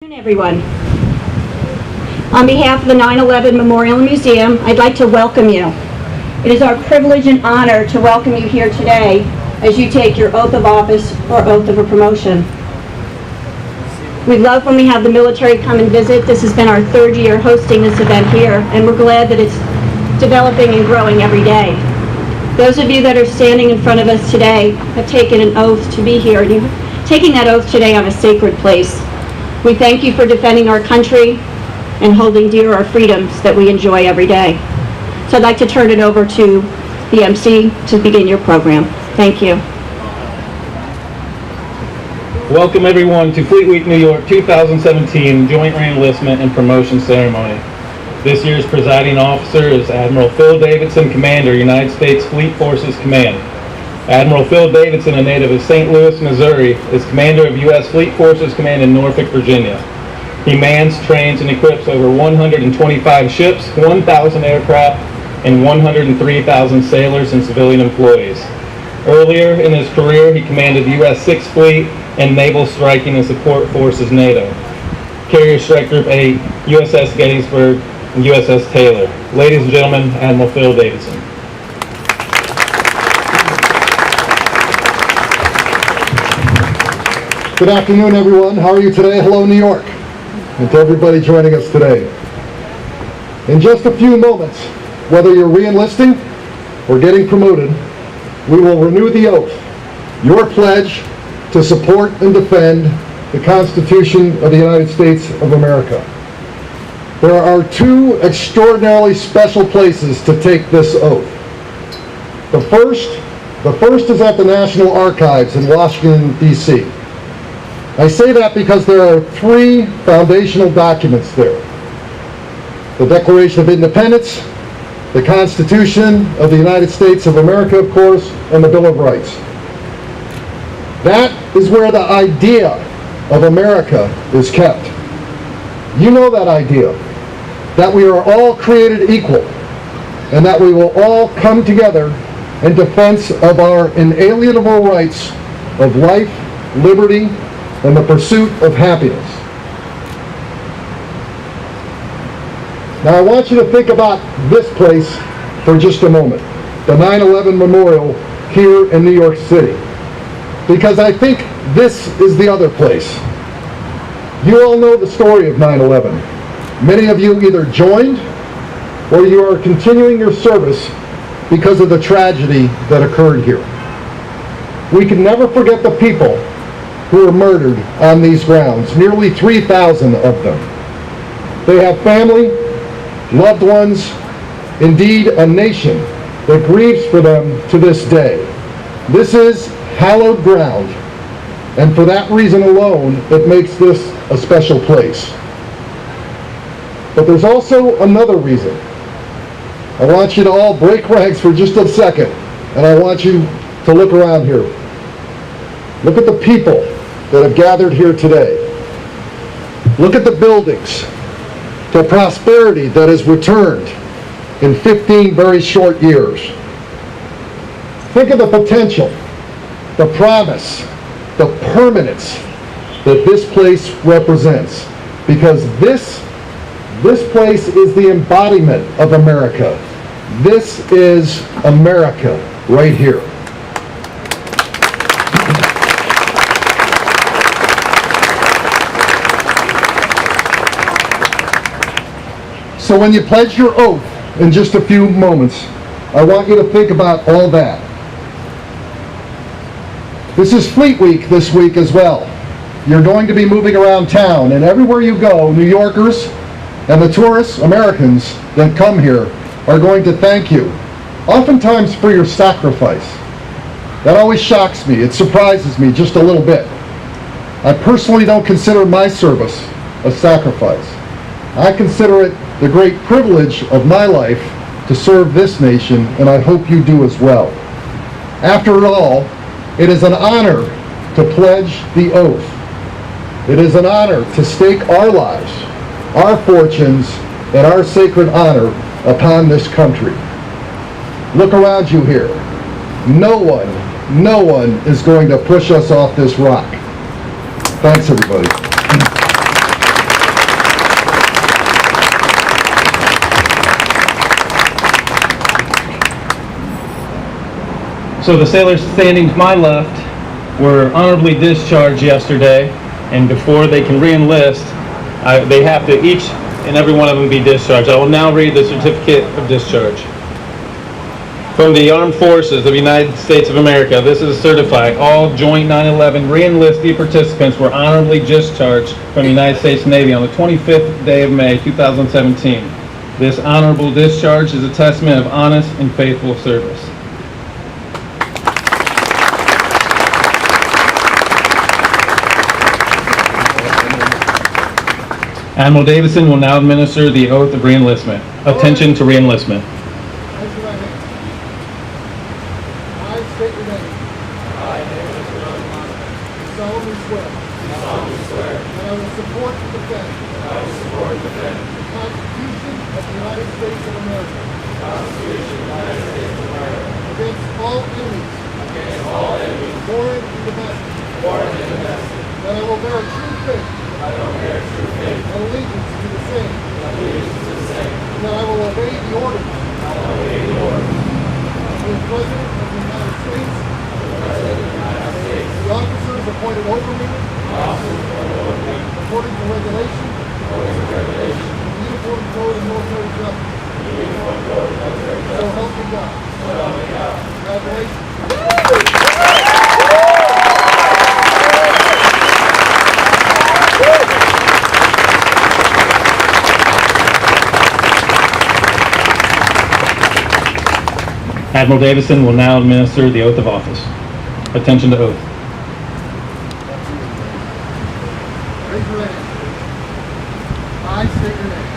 Good afternoon, everyone. On behalf of the 9/11 Memorial Museum, I'd like to welcome you. It is our privilege and honor to welcome you here today as you take your oath of office or oath of a promotion. We love when we have the military come and visit. This has been our third year hosting this event here, and we're glad that it's developing and growing every day. Those of you that are standing in front of us today have taken an oath to be here, and you're taking that oath today on a sacred place. We thank you for defending our country and holding dear our freedoms that we enjoy every day. So I'd like to turn it over to the MC to begin your program. Thank you. Welcome everyone to Fleet Week New York 2017 Joint Reenlistment and Promotion Ceremony. This year's presiding officer is Admiral Phil Davidson, Commander, United States Fleet Forces Command. Admiral Phil Davidson, a native of St. Louis, Missouri, is Commander of U.S. Fleet Forces Command in Norfolk, Virginia. He mans, trains, and equips over 125 ships, 1,000 aircraft, and 103,000 sailors and civilian employees. Earlier in his career, he commanded the U.S. 6th Fleet and Naval Striking and Support Forces NATO, Carrier Strike Group 8, USS Gettysburg, and USS Taylor. Ladies and gentlemen, Admiral Phil Davidson. Good afternoon, everyone. How are you today? Hello, New York. And to everybody joining us today. In just a few moments, whether you're re-enlisting or getting promoted, we will renew the oath, your pledge to support and defend the Constitution of the United States of America. There are two extraordinarily special places to take this oath. The first is at the National Archives in Washington, D.C. I say that because there are three foundational documents there. The Declaration of Independence, the Constitution of the United States of America, of course, and the Bill of Rights. That is where the idea of America is kept. You know that idea, that we are all created equal, and that we will all come together in defense of our inalienable rights of life, liberty, and the pursuit of happiness. Now I want you to think about this place for just a moment, the 9/11 Memorial here in New York City, because I think this is the other place. You all know the story of 9/11. Many of you either joined or you are continuing your service because of the tragedy that occurred here. We can never forget the people who were murdered on these grounds, nearly 3,000 of them. They have family, loved ones, indeed a nation that grieves for them to this day. This is hallowed ground, and for that reason alone, it makes this a special place. But there's also another reason. I want you to all break ranks for just a second, and I want you to look around here. Look at the people that have gathered here today. Look at the buildings, the prosperity that has returned in 15 very short years. Think of the potential, the promise, the permanence that this place represents, because this place is the embodiment of America. This is America right here. So when you pledge your oath in just a few moments, I want you to think about all that. This is Fleet Week this week as well. You're going to be moving around town, and everywhere you go, New Yorkers and the tourists, Americans that come here, are going to thank you, oftentimes for your sacrifice. That always shocks me. It surprises me just a little bit. I personally don't consider my service a sacrifice. I consider it the great privilege of my life to serve this nation, and I hope you do as well. After all, it is an honor to pledge the oath. It is an honor to stake our lives, our fortunes, and our sacred honor upon this country. Look around you here. No one is going to push us off this rock. Thanks, everybody. So the sailors standing to my left were honorably discharged yesterday, and before they can re-enlist, they have to each and every one of them be discharged. I will now read the certificate of discharge. From the Armed Forces of the United States of America, this is certified. All Joint 9/11 re-enlistee participants were honorably discharged from the United States Navy on the 25th day of May, 2017. This honorable discharge is a testament of honest and faithful service. Admiral Davidson will now administer the oath of re-enlistment. Attention to re-enlistment. Raise your right hand. I state your name. I, David John, Solemnly swear solemnly swear that I will support and defend that I will support and defend the Constitution of the United States of America the Constitution of the United States of America against all enemies, against all enemies, foreign and domestic, foreign and domestic, that I will bear true faith I will bear true faith and allegiance to the same, and allegiance to the same, and that I will obey the orders and obey the orders of the President of the United States, of the President of the United States, the officers appointed over me according to regulation, according to regulation, and the Uniform Code of Military Justice. So help me God. Congratulations. Admiral Davidson will now administer the oath of office. Attention to oath. Raise your right hand. I state your name.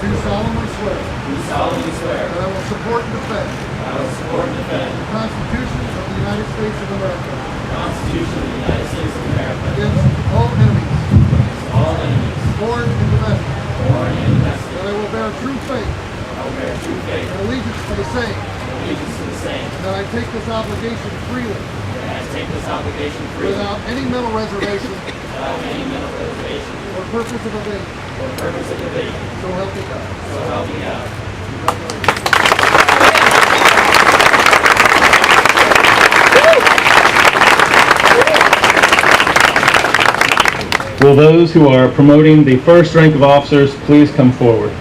Do solemnly swear do solemnly swear that I will support and defend that I will support and defend the Constitution of the United States of America the Constitution of the United States of America against all enemies, against all enemies, foreign and domestic, foreign and domestic, that I will bear true faith I will bear true faith and allegiance to the same, and allegiance to the same, and that I take this obligation freely and I take this obligation freely without any mental reservation without any mental reservation or purpose of evasion. or purpose of evasion, So help me God. so help me God. Will those who are promoting the first rank of officers please come forward?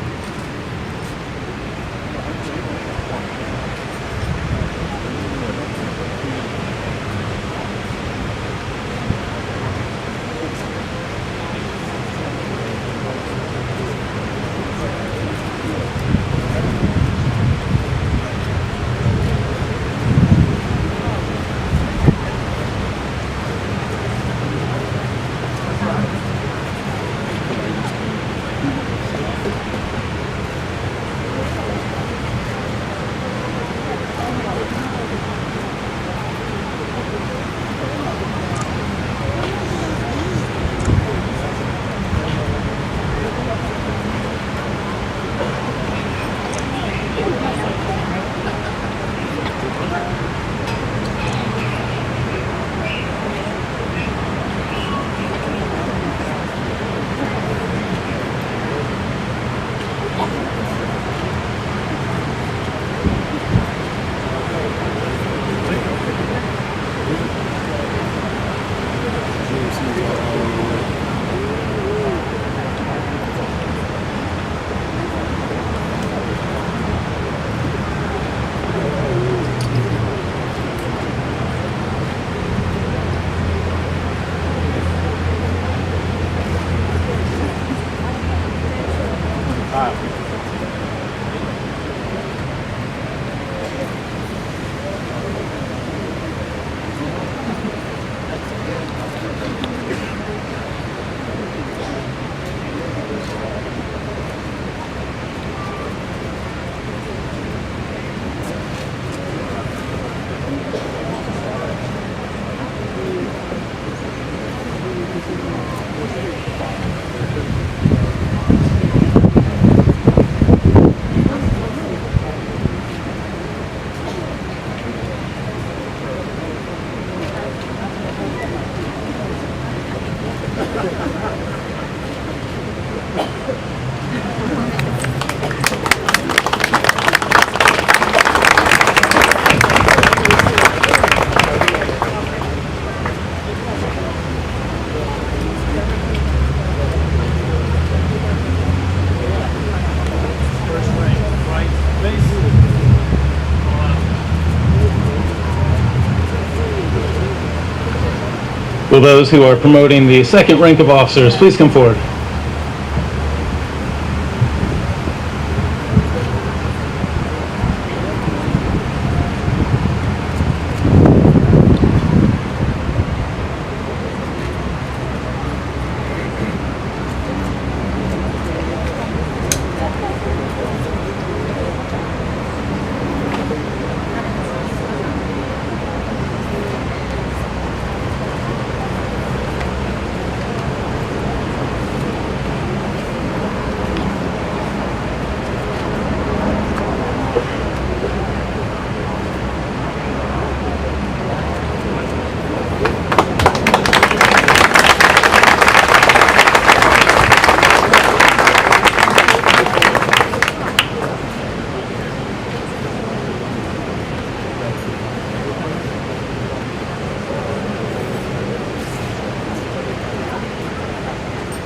Will those who are promoting the second rank of officers please come forward?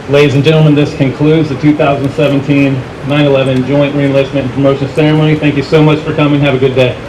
Ladies and gentlemen, this concludes the 2017 9/11 Joint Reenlistment and Promotion Ceremony. Thank you so much for coming. Have a good day.